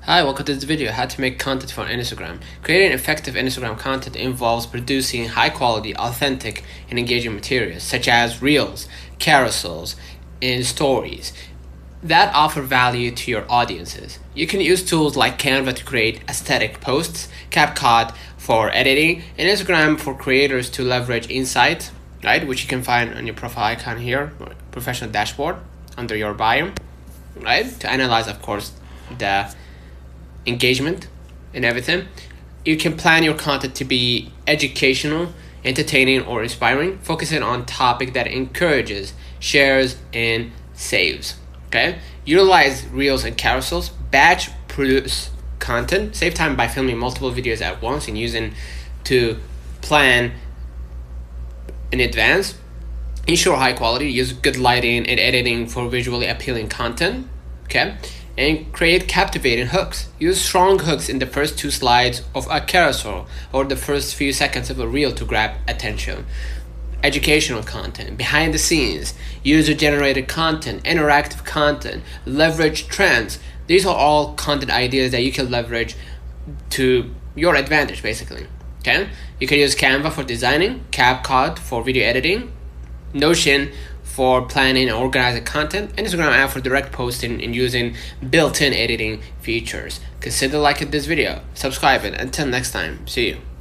Hi, welcome to this video, how to make content for Instagram. Creating effective Instagram content involves producing high quality, authentic, and engaging materials such as reels, carousels, and stories that offer value to your audiences. You can use tools like Canva to create aesthetic posts, CapCut for editing, and Instagram for creators to leverage insights, right, which you can find on your profile icon here, professional dashboard under your bio, right, to analyze, of course, the engagement and everything. You can plan your content to be educational, entertaining, or inspiring, focusing on topic that encourages, shares, and saves. Okay, utilize reels and carousels, batch produce content, save time by filming multiple videos at once and using to plan in advance. Ensure high quality, use good lighting and editing for visually appealing content. Okay, and create captivating hooks. Use strong hooks in the first 2 slides of a carousel or the first few seconds of a reel to grab attention. Educational content, behind the scenes, user-generated content, interactive content, leverage trends. These are all content ideas that you can leverage to your advantage, basically. Okay, you can use Canva for designing, CapCut for video editing, Notion for planning and organizing content, Instagram app for direct posting and using built-in editing features. Consider liking this video, subscribe, and until next time, see you.